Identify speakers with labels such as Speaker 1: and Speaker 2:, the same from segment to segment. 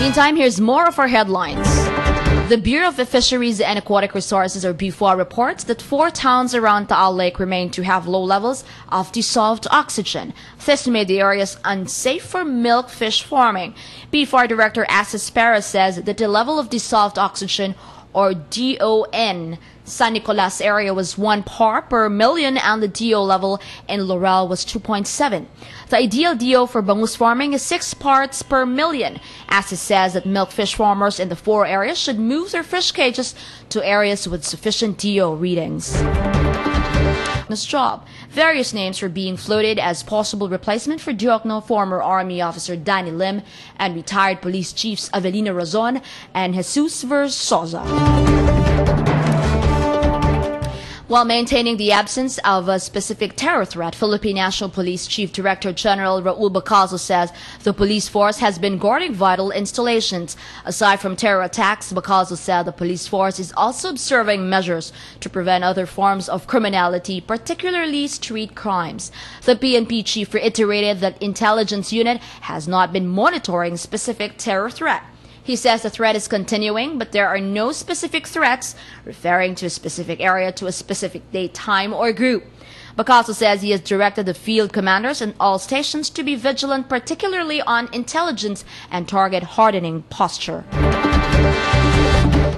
Speaker 1: Meantime, here's more of our headlines. The Bureau of Fisheries and Aquatic Resources, or BFOA, reports that 4 towns around Taal Lake remain to have low levels of dissolved oxygen. This made the areas unsafe for milkfish farming. BFOA Director Assis Perez says that the level of dissolved oxygen, or DON, San Nicolas area was 1 part per million, and the DO level in Laurel was 2.7. The ideal DO for bangus farming is 6 parts per million. Assis says that milkfish farmers in the 4 areas should move their fish cages to areas with sufficient DO readings. This job. Various names were being floated as possible replacement for Diokno former Army officer Danny Lim and retired police chiefs Avelino Razon and Jesus Versosa. While maintaining the absence of a specific terror threat, Philippine National Police Chief Director General Raul Bacazo says the police force has been guarding vital installations. Aside from terror attacks, Bacazo said the police force is also observing measures to prevent other forms of criminality, particularly street crimes. The PNP chief reiterated that intelligence unit has not been monitoring specific terror threat. He says the threat is continuing, but there are no specific threats referring to a specific area, to a specific date, time, or group. Bacazo says he has directed the field commanders in all stations to be vigilant, particularly on intelligence and target hardening posture.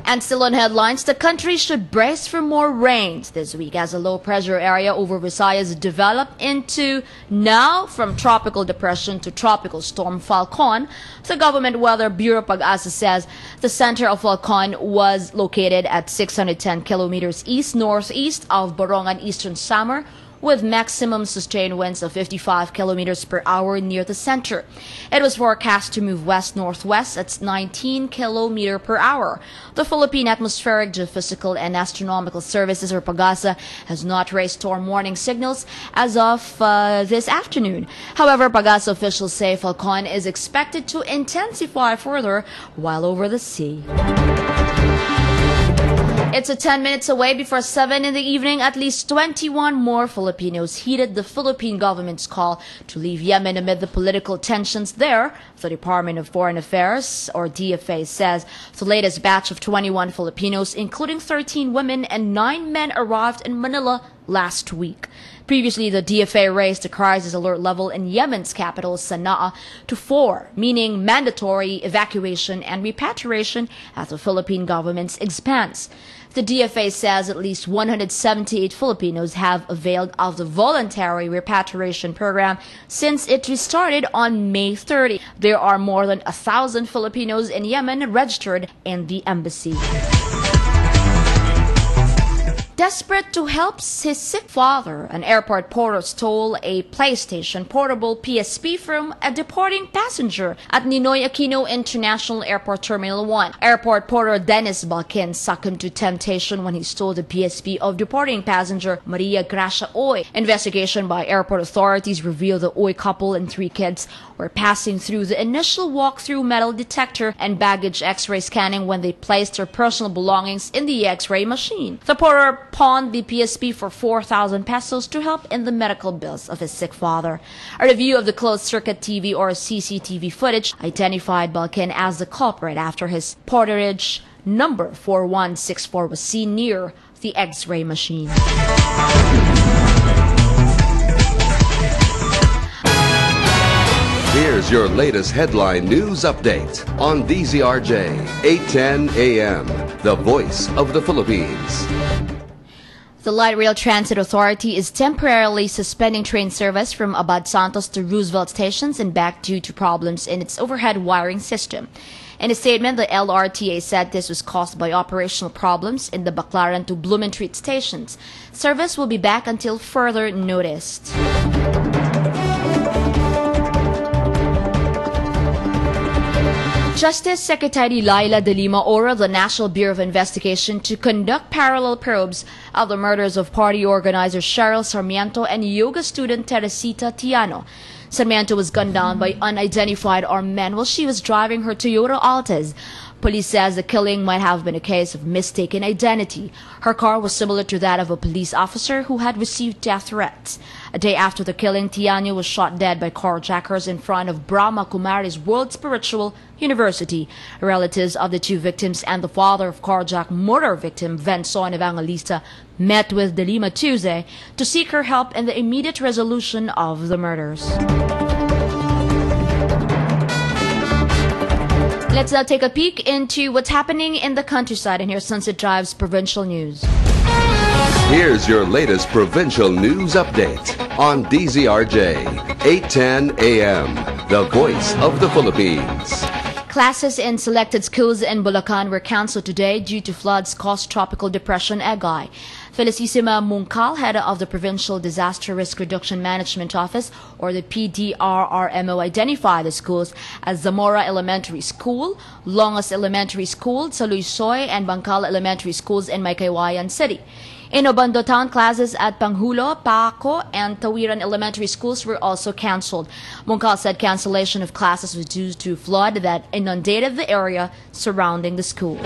Speaker 1: And still on headlines, the country should brace for more rains this week as a low-pressure area over Visayas developed into, now from tropical depression to tropical storm Falcon. The Government Weather Bureau Pag-asa says the center of Falcon was located at 610 kilometers east-northeast of Borongan, Eastern Samar, with maximum sustained winds of 55 kilometers per hour near the center. It was forecast to move west-northwest at 19 kilometers per hour. The Philippine Atmospheric, Geophysical, and Astronomical Services, or PAGASA, has not raised storm warning signals as of this afternoon. However, PAGASA officials say Falcon is expected to intensify further while over the sea. It's 10 minutes away before 7 in the evening. At least 21 more Filipinos heeded the Philippine government's call to leave Yemen amid the political tensions there. The Department of Foreign Affairs, or DFA, says the latest batch of 21 Filipinos, including 13 women and 9 men, arrived in Manila last week. Previously, the DFA raised the crisis alert level in Yemen's capital, Sana'a, to 4, meaning mandatory evacuation and repatriation as the Philippine government expands. The DFA says at least 178 Filipinos have availed of the voluntary repatriation program since it restarted on May 30. There are more than 1,000 Filipinos in Yemen registered in the embassy. Desperate to help his sick father, an airport porter stole a PlayStation portable PSP from a departing passenger at Ninoy Aquino International Airport Terminal 1. Airport porter Dennis Balkin succumbed to temptation when he stole the PSP of departing passenger Maria Gracia Oy. Investigation by airport authorities revealed the Oy couple and 3 kids were passing through the initial walk-through metal detector and baggage X-ray scanning when they placed their personal belongings in the X-ray machine. The porter pawned the PSP for 4,000 pesos to help in the medical bills of his sick father. A review of the closed-circuit TV, or CCTV footage, identified Balkin as the culprit after his porterage number 4164 was seen near the X-ray machine.
Speaker 2: Here's your latest headline news update on DZRJ810am, the voice of the Philippines.
Speaker 1: The Light Rail Transit Authority is temporarily suspending train service from Abad Santos to Roosevelt stations and back due to problems in its overhead wiring system. In a statement, the LRTA said this was caused by operational problems in the Baclaran to Blumentritt stations. Service will be back until further notice. Justice Secretary Laila de Lima ordered the National Bureau of Investigation to conduct parallel probes of the murders of party organizer Cheryl Sarmiento and yoga student Teresita Tiano. Sarmiento was gunned down by unidentified armed men while she was driving her Toyota Altis. Police says the killing might have been a case of mistaken identity. Her car was similar to that of a police officer who had received death threats. A day after the killing, Tianyo was shot dead by carjackers in front of Brahma Kumari's World Spiritual University. Relatives of the two victims and the father of carjacked murder victim Venson Evangelista met with De Lima Tuesday to seek her help in the immediate resolution of the murders. Let's now take a peek into what's happening in the countryside, and here's Sunset Drive's provincial news.
Speaker 2: Here's your latest provincial news update on DZRJ810 AM, the voice of the Philippines.
Speaker 1: Classes in selected schools in Bulacan were cancelled today due to floods caused Tropical Depression Egay. Felicissima Mungcal, head of the Provincial Disaster Risk Reduction Management Office, or the PDRRMO, identified the schools as Zamora Elementary School, Longas Elementary School, Saluisoy, and Bangkal Elementary Schools in Maykawayan City. In Obando Town, classes at Panghulo, Paco, and Tawiran Elementary Schools were also cancelled. Mungcal said cancellation of classes was due to flood that inundated the area surrounding the school.